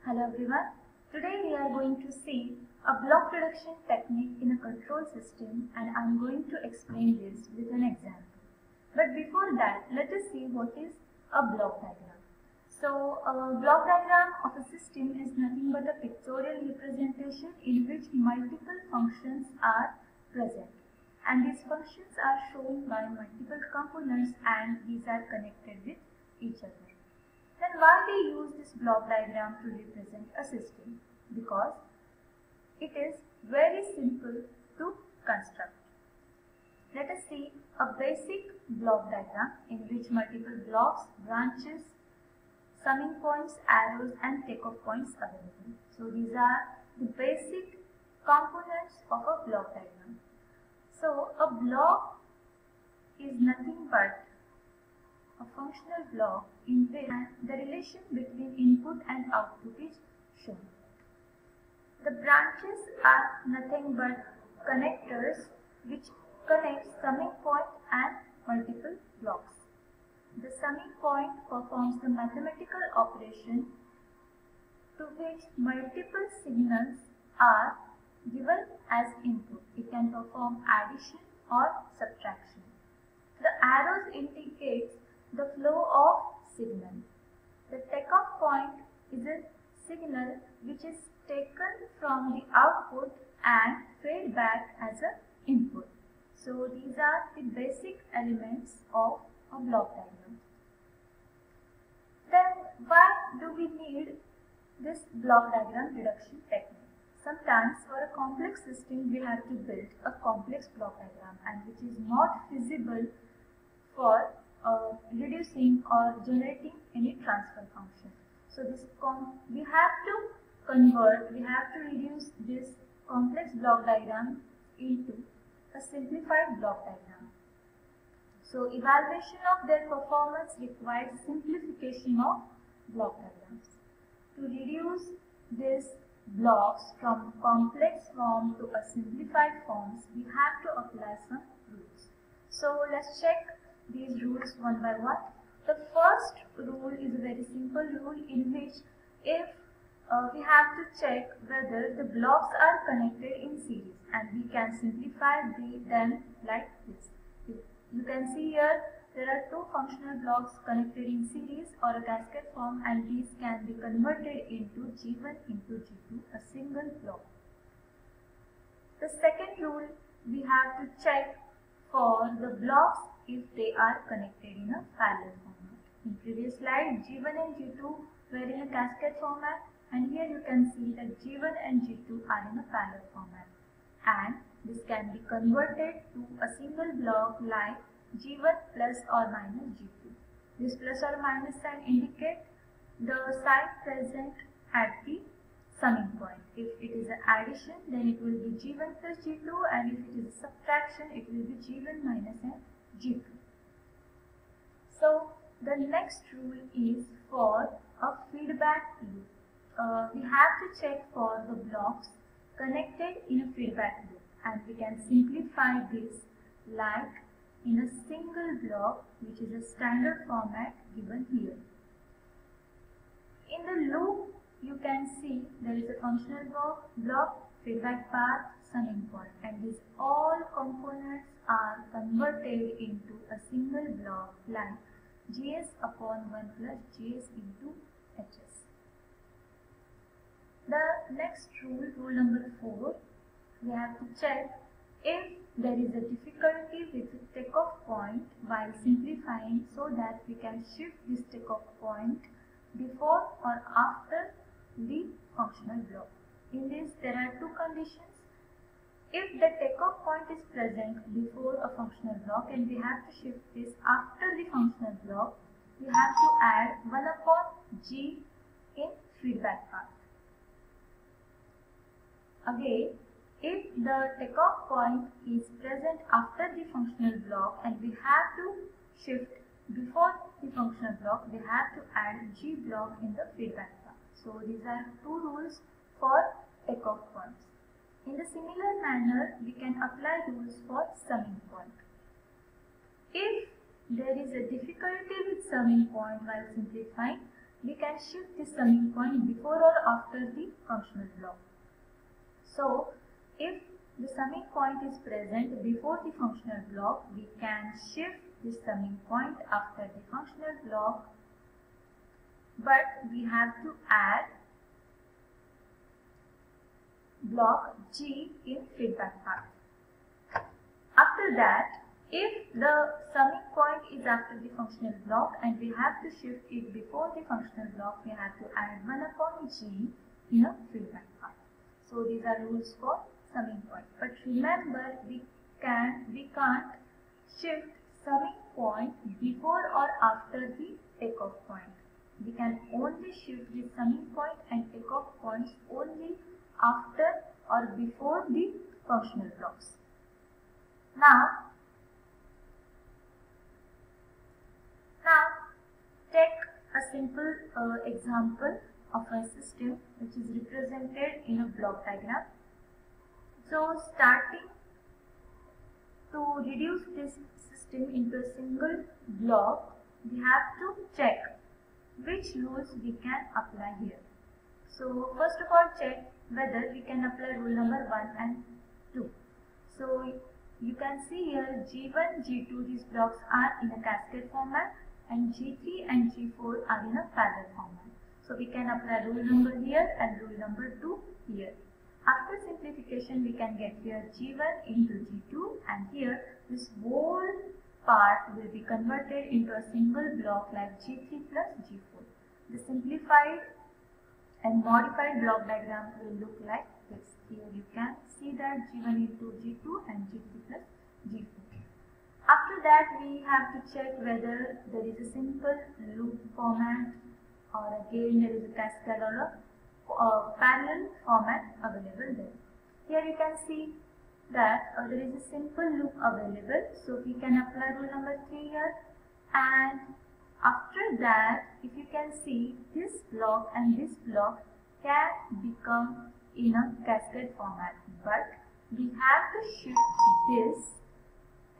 Hello everyone. Today we are going to see a block reduction technique in a control system, and I am going to explain this with an example. But before that, let us see what is a block diagram. So a block diagram of a system is nothing but a pictorial representation in which multiple functions are present, and these functions are shown by multiple components and these are connected with each other. Then why we use this block diagram to represent a system? Because it is very simple to construct. Let us see a basic block diagram in which multiple blocks, branches, summing points, arrows and takeoff points available. So these are the basic components of a block diagram. So a block is nothing but a functional block in which the relation between input and output is shown. The branches are nothing but connectors which connect summing point and multiple blocks. The summing point performs the mathematical operation to which multiple signals are given as input. It can perform addition or subtraction. The arrows indicate the flow of signal. The takeoff point is a signal which is taken from the output and fed back as an input. So these are the basic elements of a block diagram. Then why do we need this block diagram reduction technique? Sometimes for a complex system we have to build a complex block diagram, and which is not feasible for reducing or generating any transfer function. So we have to reduce this complex block diagram into a simplified block diagram. So evaluation of their performance requires simplification of block diagrams. To reduce these blocks from complex form to a simplified forms, we have to apply some rules. So let's check these rules one by one. The first rule is a very simple rule in which if we have to check whether the blocks are connected in series, and we can simplify them like this. You can see here there are two functional blocks connected in series or a cascade form, and these can be converted into G1 into G2, a single block. The second rule, we have to check for the blocks if they are connected in a parallel format. In previous slide, G1 and G2 were in a cascade format, and here you can see that G1 and G2 are in a parallel format, and this can be converted to a single block like G1 plus or minus G2. This plus or minus sign indicate the sign present at the summing point. If it is an addition, then it will be G1 plus G2, and if it is a subtraction, it will be G1 minus and G2. So the next rule is for a feedback loop. We have to check for the blocks connected in a feedback loop, and we can simplify this like in a single block, which is a standard format given here. In the loop, you can see there is a functional block, feedback path, summing point, and these all components are converted into a single block like Gs upon 1 plus Gs into Hs. The next rule, rule number 4, we have to check if there is a difficulty with the takeoff point while simplifying, so that we can shift this takeoff point before or after the functional block. In this, there are two conditions. If the takeoff point is present before a functional block and we have to shift this after the functional block, we have to add 1 upon G in feedback path. Again, if the takeoff point is present after the functional block and we have to shift before the functional block, we have to add G block in the feedback path. So these are two rules for takeoff points. In the similar manner, we can apply rules for summing point. If there is a difficulty with summing point while simplifying, we can shift the summing point before or after the functional block. So, if the summing point is present before the functional block, we can shift the summing point after the functional block, but we have to add block G in feedback path. After that, if the summing point is after the functional block and we have to shift it before the functional block, we have to add 1 upon G in a feedback path. So these are rules for summing point. But remember, we can't shift summing point before or after the takeoff point. We can only shift the summing point and takeoff points only after or before the functional blocks. Now take a simple example of a system which is represented in a block diagram. So starting to reduce this system into a single block, we have to check which rules we can apply here. So first of all, check whether we can apply rule number 1 and 2. So you can see here G1, G2, these blocks are in a cascade format, and G3 and G4 are in a parallel format. So we can apply rule number here and rule number 2 here. After simplification, we can get here G1 into G2, and here this whole part will be converted into a single block like G3 plus G4. The simplified and modified block diagram will look like this. Here you can see that G1 into G2 and G3 plus G4. After that, we have to check whether there is a simple loop format or again there is a cascade or a parallel format available there. Here you can see that there is a simple loop available, so we can apply rule number 3 here, and after that, if you can see, this block and this block can become in a cascade format, but we have to shift this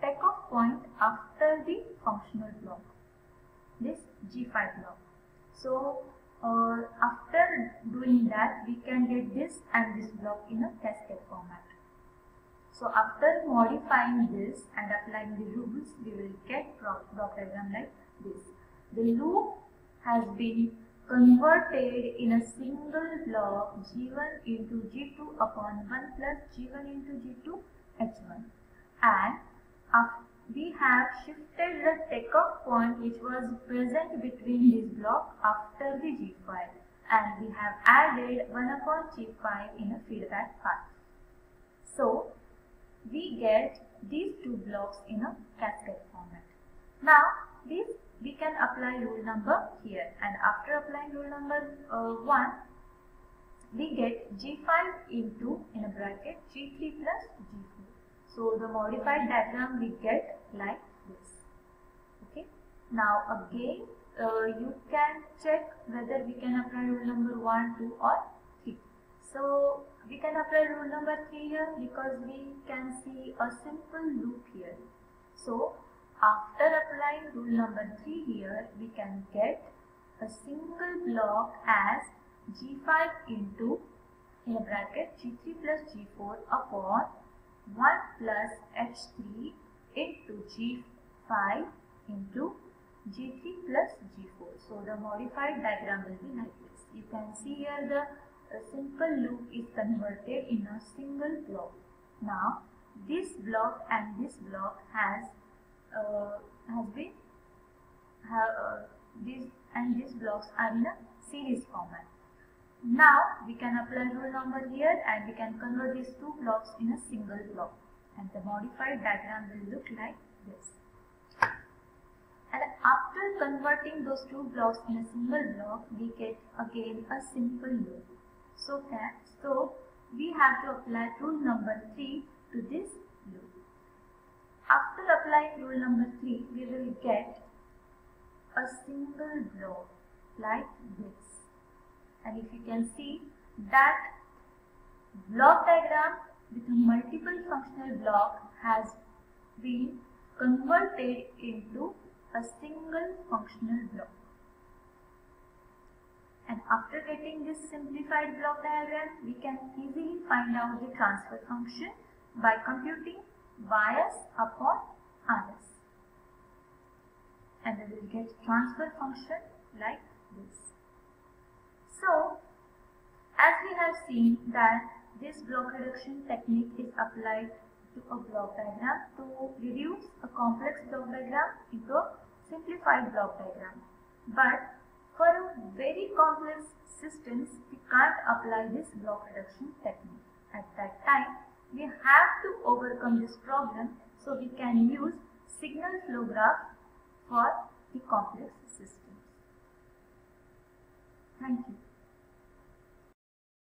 takeoff point after the functional block, this G5 block. So after doing that, we can get this and this block in a cascade format. So after modifying this and applying the rules, we will get block diagram like this. The loop has been converted in a single block G1 into G2 upon 1 plus G1 into G2 H1, and we have shifted the takeoff point which was present between this block after the G5, and we have added 1 upon G5 in a feedback path. So we get these two blocks in a cascade format. Now this we can apply rule number here, and after applying rule number 1, we get G5 into in a bracket G3 plus G4. So the modified diagram we get like this. Okay. Now again you can check whether we can apply rule number 1, 2 or 3. So we can apply rule number 3 here because we can see a simple loop here. So after applying rule number 3 here, we can get a single block as G5 into in a bracket G3 plus G4 upon 1 plus H3 into G5 into G3 plus G4. So the modified diagram will be like this. You can see here the simple loop is converted in a single block. Now this block and this block these blocks are in a series format. Now we can apply rule number here and we can convert these two blocks in a single block, and the modified diagram will look like this. And after converting those two blocks in a single block, we get again a simple loop. So we have to apply rule number 3 to this loop. After applying rule number 3, we will get a single block like this. And if you can see that block diagram with multiple functional block has been converted into a single functional block. And after getting this simplified block diagram, we can easily find out the transfer function by computing Ys upon Rs. And we will get transfer function like this. So, as we have seen that this block reduction technique is applied to a block diagram to reduce a complex block diagram into a simplified block diagram. But for a very complex systems, we can't apply this block reduction technique. At that time, we have to overcome this problem, so we can use signal flow graph for the complex systems. Thank you.